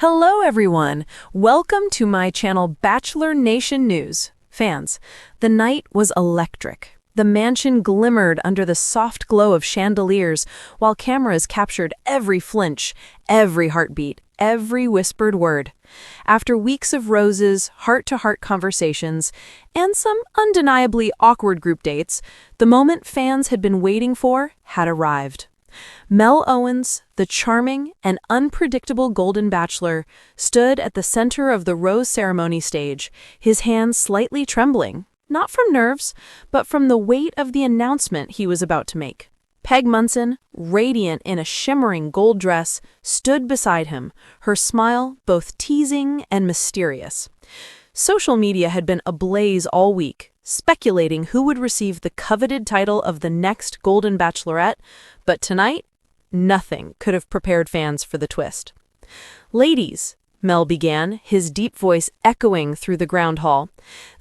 Hello everyone! Welcome to my channel Bachelor Nation News. Fans, the night was electric. The mansion glimmered under the soft glow of chandeliers while cameras captured every flinch, every heartbeat, every whispered word. After weeks of roses, heart-to-heart conversations, and some undeniably awkward group dates, the moment fans had been waiting for had arrived. Mel Owens, the charming and unpredictable Golden Bachelor, stood at the center of the rose ceremony stage, his hands slightly trembling, not from nerves, but from the weight of the announcement he was about to make. Peg Munson, radiant in a shimmering gold dress, stood beside him, her smile both teasing and mysterious. Social media had been ablaze all week, speculating who would receive the coveted title of the next Golden Bachelorette, but tonight, nothing could have prepared fans for the twist. "Ladies," Mel began, his deep voice echoing through the ground hall,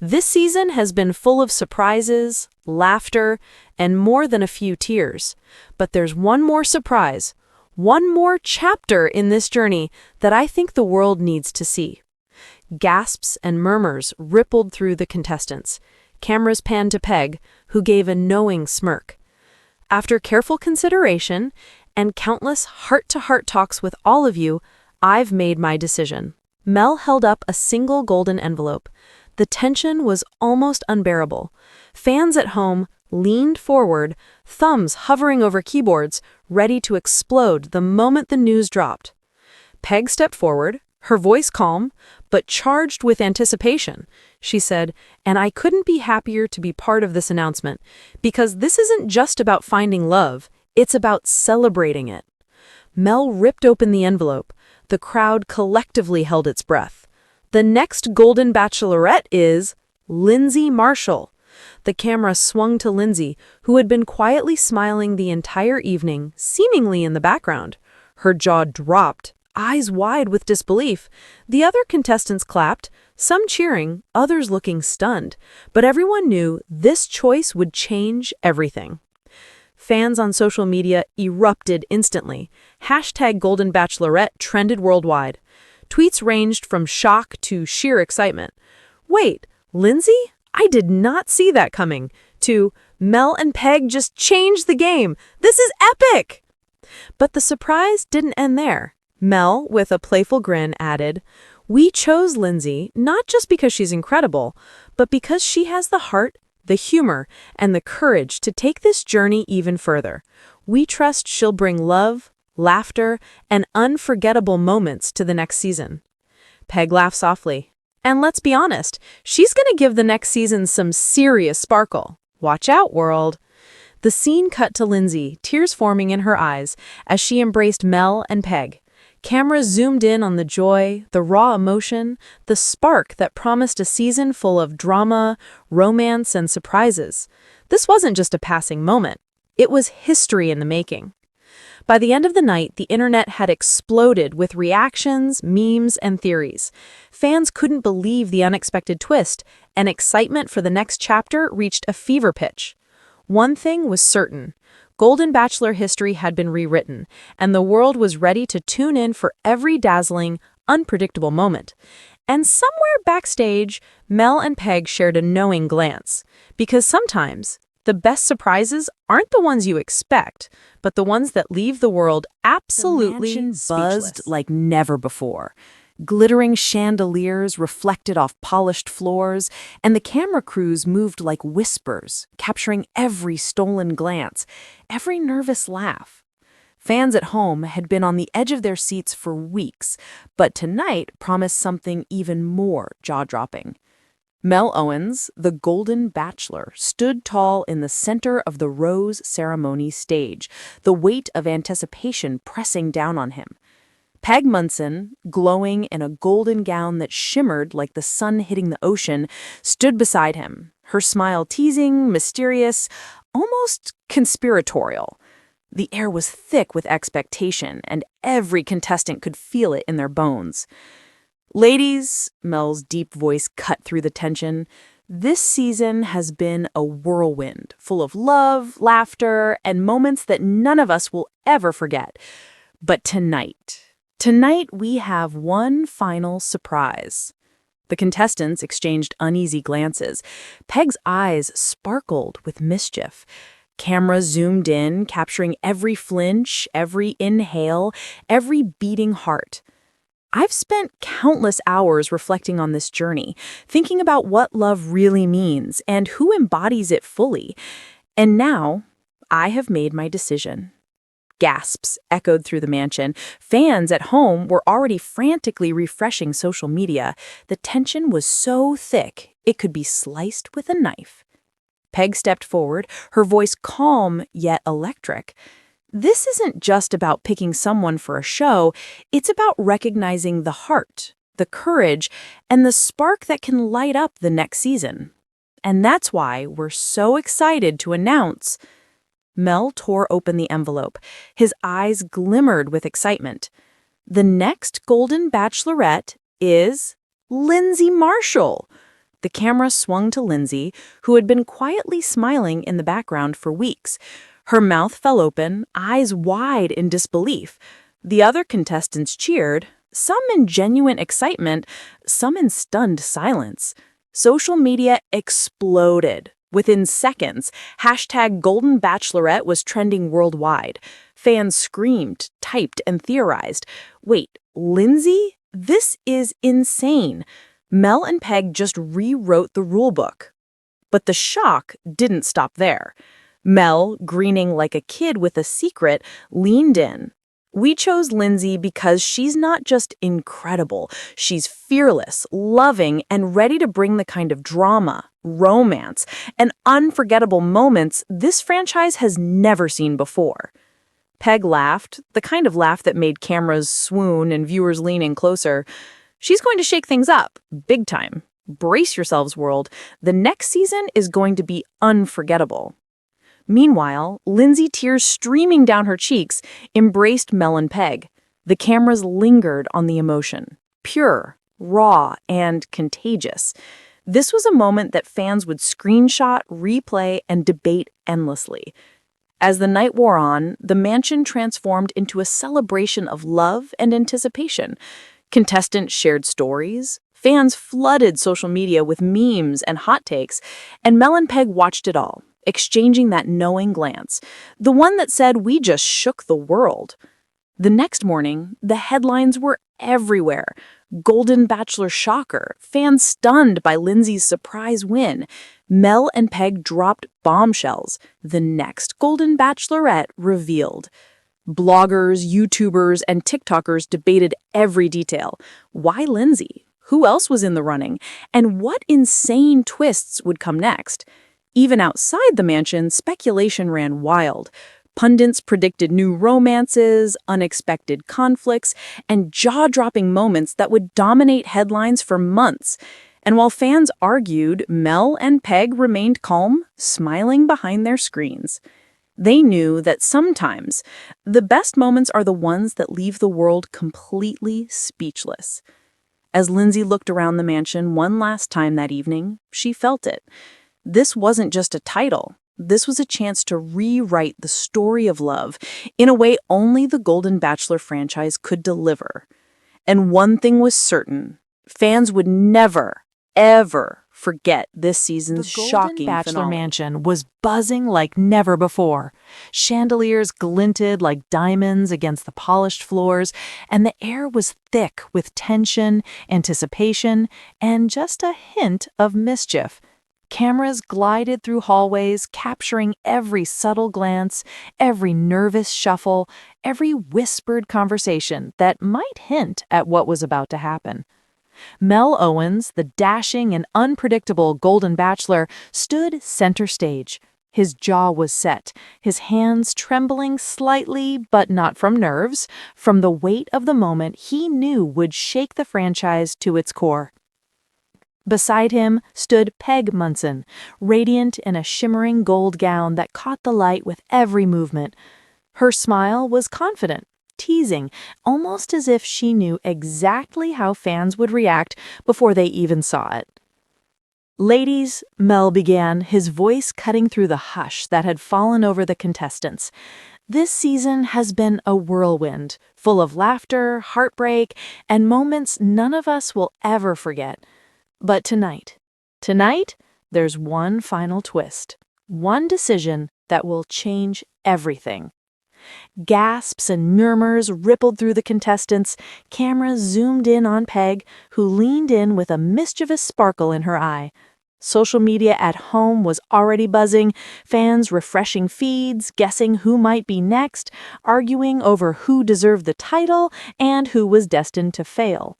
"this season has been full of surprises, laughter, and more than a few tears. But there's one more surprise, one more chapter in this journey that I think the world needs to see." Gasps and murmurs rippled through the contestants. Cameras panned to Peg, who gave a knowing smirk. "After careful consideration and countless heart-to-heart talks with all of you, I've made my decision." Mel held up a single golden envelope. The tension was almost unbearable. Fans at home leaned forward, thumbs hovering over keyboards, ready to explode the moment the news dropped. Peg stepped forward, her voice calm, but charged with anticipation. She said, "And I couldn't be happier to be part of this announcement, because this isn't just about finding love, it's about celebrating it." Mel ripped open the envelope. The crowd collectively held its breath. The next Golden Bachelorette is Lindsay Marshall. The camera swung to Lindsay, who had been quietly smiling the entire evening, seemingly in the background. Her jaw dropped, eyes wide with disbelief. The other contestants clapped, some cheering, others looking stunned, but everyone knew this choice would change everything. Fans on social media erupted instantly. Hashtag Golden Bachelorette trended worldwide. Tweets ranged from shock to sheer excitement. "Wait, Lindsay? I did not see that coming," to "Mel and Peg just changed the game. This is epic!" But the surprise didn't end there. Mel, with a playful grin, added, "We chose Lindsay not just because she's incredible, but because she has the heart, the humor, and the courage to take this journey even further. We trust she'll bring love, laughter, and unforgettable moments to the next season." Peg laughed softly. "And let's be honest, she's going to give the next season some serious sparkle. Watch out, world." The scene cut to Lindsay, tears forming in her eyes, as she embraced Mel and Peg. Cameras zoomed in on the joy, the raw emotion, the spark that promised a season full of drama, romance, and surprises. This wasn't just a passing moment. It was history in the making. By the end of the night, the internet had exploded with reactions, memes, and theories. Fans couldn't believe the unexpected twist, and excitement for the next chapter reached a fever pitch. One thing was certain. Golden Bachelor history had been rewritten, and the world was ready to tune in for every dazzling, unpredictable moment. And somewhere backstage, Mel and Peg shared a knowing glance. Because sometimes, the best surprises aren't the ones you expect, but the ones that leave the world absolutely speechless. Buzzed like never before. Glittering chandeliers reflected off polished floors, and the camera crews moved like whispers, capturing every stolen glance, every nervous laugh. Fans at home had been on the edge of their seats for weeks, but tonight promised something even more jaw-dropping. Mel Owens, the Golden Bachelor, stood tall in the center of the rose ceremony stage, the weight of anticipation pressing down on him. Peg Munson, glowing in a golden gown that shimmered like the sun hitting the ocean, stood beside him, her smile teasing, mysterious, almost conspiratorial. The air was thick with expectation, and every contestant could feel it in their bones. "Ladies," Mel's deep voice cut through the tension, "this season has been a whirlwind, full of love, laughter, and moments that none of us will ever forget. But tonight, Tonight, we have one final surprise. The contestants exchanged uneasy glances. Peg's eyes sparkled with mischief. Camera zoomed in, capturing every flinch, every inhale, every beating heart. I've spent countless hours reflecting on this journey, thinking about what love really means and who embodies it fully. And now, I have made my decision. Gasps echoed through the mansion. Fans at home were already frantically refreshing social media. The tension was so thick, it could be sliced with a knife. Peg stepped forward, her voice calm yet electric. This isn't just about picking someone for a show, it's about recognizing the heart, the courage, and the spark that can light up the next season. And that's why we're so excited to announce. Mel tore open the envelope. His eyes glimmered with excitement. The next Golden Bachelorette is Lindsay Marshall. The camera swung to Lindsay, who had been quietly smiling in the background for weeks. Her mouth fell open, eyes wide in disbelief. The other contestants cheered, some in genuine excitement, some in stunned silence. Social media exploded. Within seconds, #Golden Bachelorette was trending worldwide. Fans screamed, typed, and theorized. Wait, Lindsay? This is insane. Mel and Peg just rewrote the rulebook. But the shock didn't stop there. Mel, grinning like a kid with a secret, leaned in. We chose Lindsay because she's not just incredible, she's fearless, loving, and ready to bring the kind of drama, romance, and unforgettable moments this franchise has never seen before. Peg laughed, the kind of laugh that made cameras swoon and viewers lean in closer. She's going to shake things up, big time. Brace yourselves, world. The next season is going to be unforgettable. Meanwhile, Lindsay, tears streaming down her cheeks, embraced Mel and Peg. The cameras lingered on the emotion, pure, raw, and contagious. This was a moment that fans would screenshot, replay, and debate endlessly. As the night wore on, the mansion transformed into a celebration of love and anticipation. Contestants shared stories, fans flooded social media with memes and hot takes, and Mel and Peg watched it all, exchanging that knowing glance, the one that said we just shook the world. The next morning, the headlines were everywhere. Golden Bachelor shocker, fans stunned by Lindsay's surprise win. Mel and Peg dropped bombshells. The next Golden Bachelorette revealed. Bloggers, YouTubers, and TikTokers debated every detail. Why Lindsay? Who else was in the running? And what insane twists would come next? Even outside the mansion, speculation ran wild. Pundits predicted new romances, unexpected conflicts, and jaw-dropping moments that would dominate headlines for months. And while fans argued, Mel and Peg remained calm, smiling behind their screens. They knew that sometimes the best moments are the ones that leave the world completely speechless. As Lindsay looked around the mansion one last time that evening, she felt it. This wasn't just a title. This was a chance to rewrite the story of love in a way only the Golden Bachelor franchise could deliver. And one thing was certain, fans would never, ever forget this season's shocking Bachelor finale. mansion was buzzing like never before. Chandeliers glinted like diamonds against the polished floors, and the air was thick with tension, anticipation, and just a hint of mischief. Cameras glided through hallways, capturing every subtle glance, every nervous shuffle, every whispered conversation that might hint at what was about to happen. Mel Owens, the dashing and unpredictable Golden Bachelor, stood center stage. His jaw was set, his hands trembling slightly, but not from nerves, from the weight of the moment he knew would shake the franchise to its core. Beside him stood Peg Munson, radiant in a shimmering gold gown that caught the light with every movement. Her smile was confident, teasing, almost as if she knew exactly how fans would react before they even saw it. "Ladies," Mel began, his voice cutting through the hush that had fallen over the contestants, This season has been a whirlwind, full of laughter, heartbreak, and moments none of us will ever forget. But tonight, there's one final twist, one decision that will change everything. Gasps and murmurs rippled through the contestants. Cameras zoomed in on Peg, who leaned in with a mischievous sparkle in her eye. Social media at home was already buzzing, fans refreshing feeds, guessing who might be next, arguing over who deserved the title and who was destined to fail.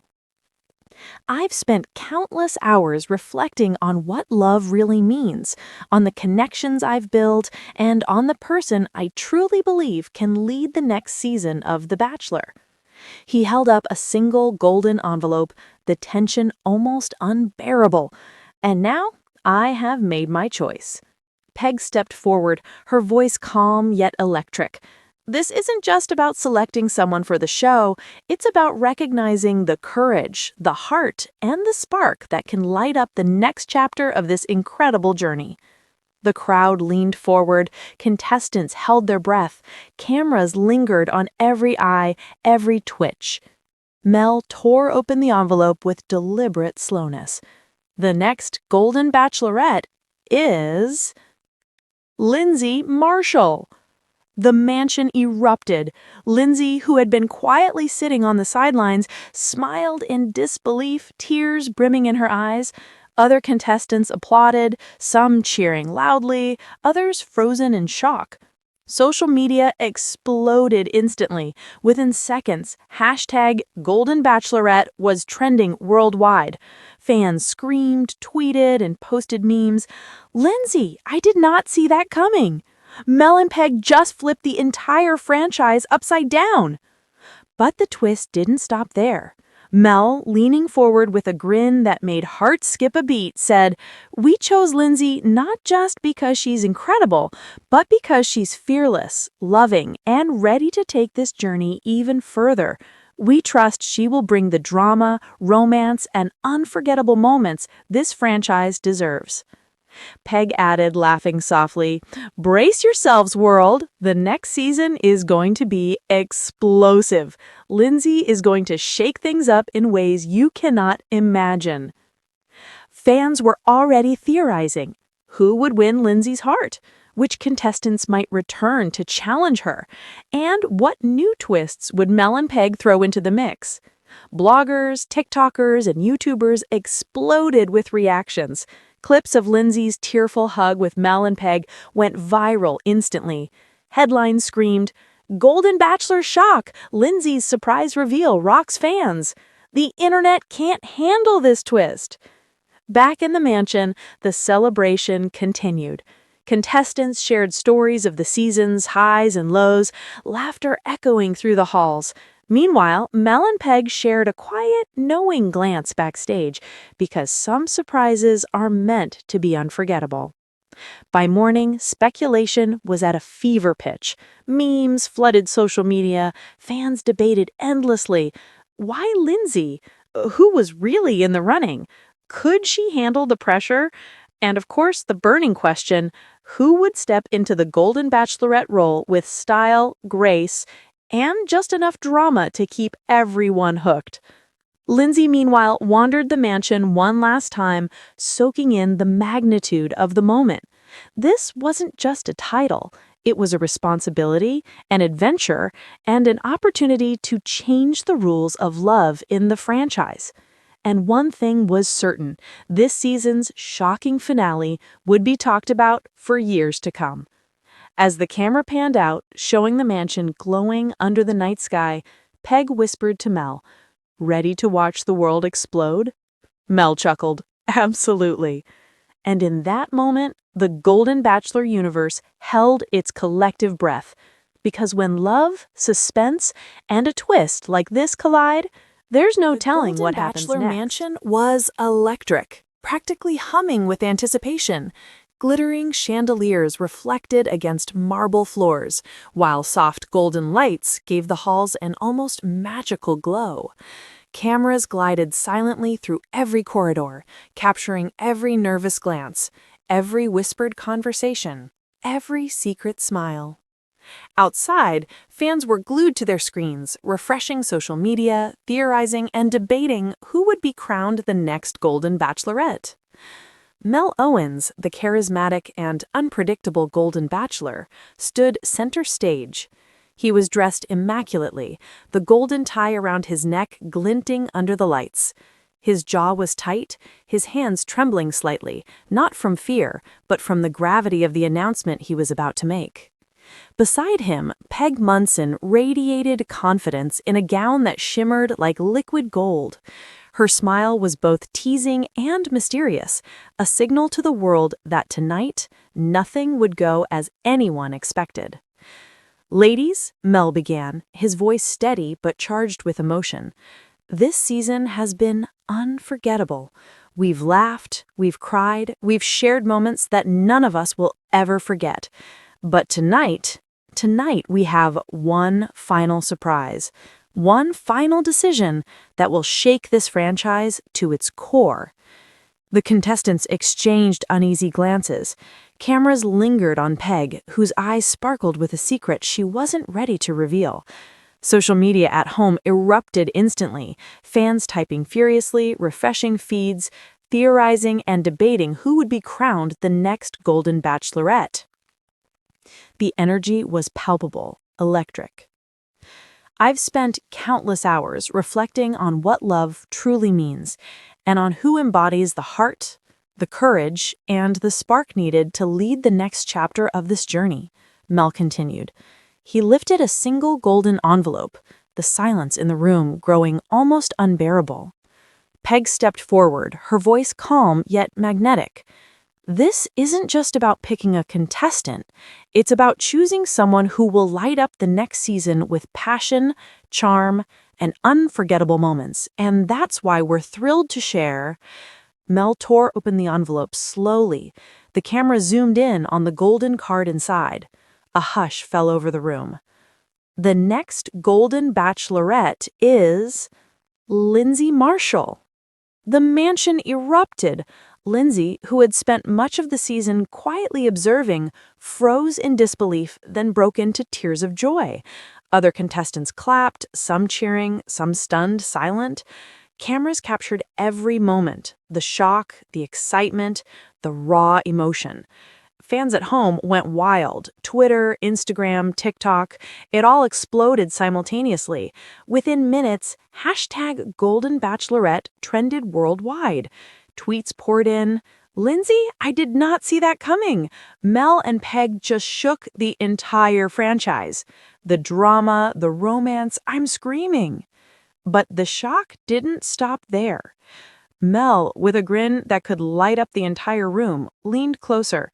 I've spent countless hours reflecting on what love really means, on the connections I've built, and on the person I truly believe can lead the next season of The Bachelor. He held up a single golden envelope, the tension almost unbearable. And now I have made my choice. Peg stepped forward, her voice calm yet electric. This isn't just about selecting someone for the show, it's about recognizing the courage, the heart, and the spark that can light up the next chapter of this incredible journey. The crowd leaned forward, contestants held their breath, cameras lingered on every eye, every twitch. Mel tore open the envelope with deliberate slowness. The next Golden Bachelorette is Lindsay Marshall. The mansion erupted. Lindsay, who had been quietly sitting on the sidelines, smiled in disbelief, tears brimming in her eyes. Other contestants applauded, some cheering loudly, others frozen in shock. Social media exploded instantly. Within seconds, #Golden Bachelorette was trending worldwide. Fans screamed, tweeted, and posted memes. "Lindsay, I did not see that coming. Mel and Peg just flipped the entire franchise upside down." But the twist didn't stop there. Mel, leaning forward with a grin that made hearts skip a beat, said, "We chose Lindsay not just because she's incredible, but because she's fearless, loving, and ready to take this journey even further. We trust she will bring the drama, romance, and unforgettable moments this franchise deserves." Peg added, laughing softly, "Brace yourselves, world. The next season is going to be explosive. Lindsay is going to shake things up in ways you cannot imagine." Fans were already theorizing. Who would win Lindsay's heart? Which contestants might return to challenge her? And what new twists would Mel and Peg throw into the mix? Bloggers, TikTokers, and YouTubers exploded with reactions. Clips of Lindsay's tearful hug with Mel and Peg went viral instantly. Headlines screamed, "Golden Bachelor shock! Lindsay's surprise reveal rocks fans." The internet can't handle this twist. Back in the mansion, the celebration continued. Contestants shared stories of the season's highs and lows, laughter echoing through the halls. Meanwhile, Mel and Peg shared a quiet, knowing glance backstage, because some surprises are meant to be unforgettable. By morning, speculation was at a fever pitch. Memes flooded social media, fans debated endlessly. Why Lindsay? Who was really in the running? Could she handle the pressure? And of course, the burning question, who would step into the Golden Bachelorette role with style, grace, and just enough drama to keep everyone hooked? Lindsay, meanwhile, wandered the mansion one last time, soaking in the magnitude of the moment. This wasn't just a title. It was a responsibility, an adventure, and an opportunity to change the rules of love in the franchise. And one thing was certain, this season's shocking finale would be talked about for years to come. As the camera panned out, showing the mansion glowing under the night sky, Peg whispered to Mel, "Ready to watch the world explode?" Mel chuckled, "Absolutely." And in that moment, the Golden Bachelor universe held its collective breath. Because when love, suspense, and a twist like this collide, there's no telling what happens next. The Golden Bachelor mansion was electric, practically humming with anticipation. Glittering chandeliers reflected against marble floors, while soft golden lights gave the halls an almost magical glow. Cameras glided silently through every corridor, capturing every nervous glance, every whispered conversation, every secret smile. Outside, fans were glued to their screens, refreshing social media, theorizing, and debating who would be crowned the next Golden Bachelorette. Mel Owens, the charismatic and unpredictable Golden Bachelor, stood center stage. He was dressed immaculately, the golden tie around his neck glinting under the lights. His jaw was tight, his hands trembling slightly, not from fear, but from the gravity of the announcement he was about to make. Beside him, Peg Munson radiated confidence in a gown that shimmered like liquid gold. Her smile was both teasing and mysterious, a signal to the world that tonight, nothing would go as anyone expected. "Ladies," Mel began, his voice steady but charged with emotion, "this season has been unforgettable. We've laughed, we've cried, we've shared moments that none of us will ever forget. But tonight we have one final surprise, one final decision that will shake this franchise to its core." The contestants exchanged uneasy glances. Cameras lingered on Peg, whose eyes sparkled with a secret she wasn't ready to reveal. Social media at home erupted instantly, fans typing furiously, refreshing feeds, theorizing and debating who would be crowned the next Golden Bachelorette. The energy was palpable, electric. I've spent countless hours reflecting on what love truly means, and on who embodies the heart, the courage, and the spark needed to lead the next chapter of this journey, Mel continued. He lifted a single golden envelope, the silence in the room growing almost unbearable. Peg stepped forward, her voice calm yet magnetic. "This isn't just about picking a contestant. It's about choosing someone who will light up the next season with passion, charm, and unforgettable moments, and that's why we're thrilled to share." Mel tore open the envelope slowly. The camera zoomed in on the golden card inside. A hush fell over the room. "The next Golden Bachelorette is Lindsay Marshall." The mansion erupted. Lindsay, who had spent much of the season quietly observing, froze in disbelief, then broke into tears of joy. Other contestants clapped, some cheering, some stunned, silent. Cameras captured every moment, the shock, the excitement, the raw emotion. Fans at home went wild. Twitter, Instagram, TikTok, it all exploded simultaneously. Within minutes, #GoldenBachelorette trended worldwide. Tweets poured in. "Lindsay, I did not see that coming." Mel and Peg just shook the entire franchise. The drama, the romance, I'm screaming. But the shock didn't stop there. Mel, with a grin that could light up the entire room, leaned closer.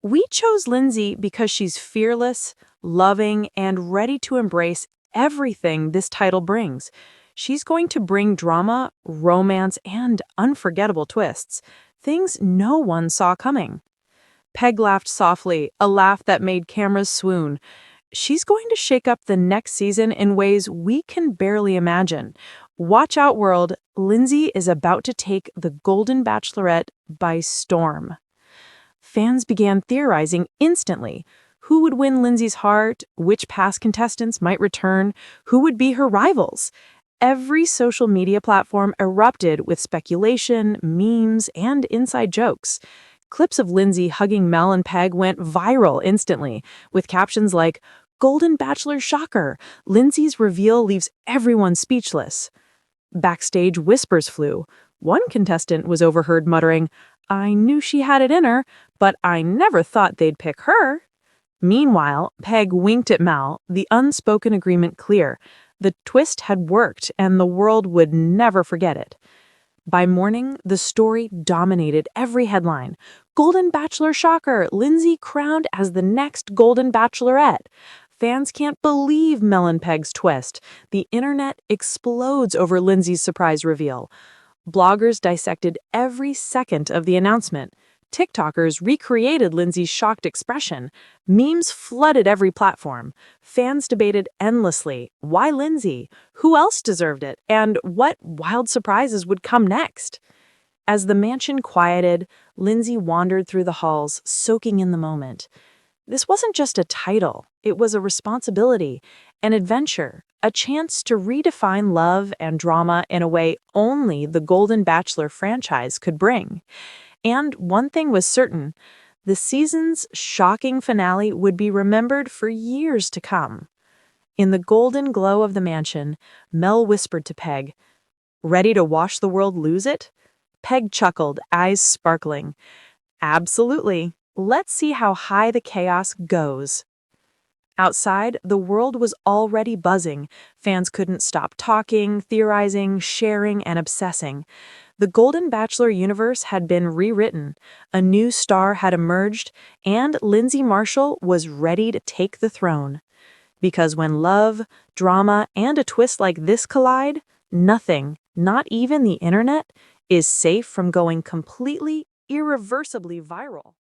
"We chose Lindsay because she's fearless, loving, and ready to embrace everything this title brings. She's going to bring drama, romance, and unforgettable twists, things no one saw coming." Peg laughed softly, a laugh that made cameras swoon. "She's going to shake up the next season in ways we can barely imagine. Watch out, world. Lindsay is about to take the Golden Bachelorette by storm." Fans began theorizing instantly. Who would win Lindsay's heart? Which past contestants might return? Who would be her rivals? Every social media platform erupted with speculation, memes, and inside jokes. Clips of Lindsay hugging Mel and Peg went viral instantly, with captions like, "Golden Bachelor shocker, Lindsay's reveal leaves everyone speechless." Backstage whispers flew. One contestant was overheard muttering, "I knew she had it in her, but I never thought they'd pick her." Meanwhile, Peg winked at Mel, the unspoken agreement clear. The twist had worked, and the world would never forget it. By morning, the story dominated every headline. "Golden Bachelor shocker, Lindsay crowned as the next Golden Bachelorette." Fans can't believe Mel and Peg's twist. The internet explodes over Lindsay's surprise reveal. Bloggers dissected every second of the announcement. TikTokers recreated Lindsay's shocked expression. Memes flooded every platform. Fans debated endlessly. Why Lindsay? Who else deserved it? And what wild surprises would come next? As the mansion quieted, Lindsay wandered through the halls, soaking in the moment. This wasn't just a title, it was a responsibility, an adventure, a chance to redefine love and drama in a way only the Golden Bachelor franchise could bring. And one thing was certain, the season's shocking finale would be remembered for years to come. In the golden glow of the mansion, Mel whispered to Peg, "Ready to watch the world lose it?" Peg chuckled, eyes sparkling. "Absolutely. Let's see how high the chaos goes." Outside, the world was already buzzing. Fans couldn't stop talking, theorizing, sharing, and obsessing. The Golden Bachelor universe had been rewritten, a new star had emerged, and Lindsay Marshall was ready to take the throne. Because when love, drama, and a twist like this collide, nothing, not even the internet, is safe from going completely, irreversibly viral.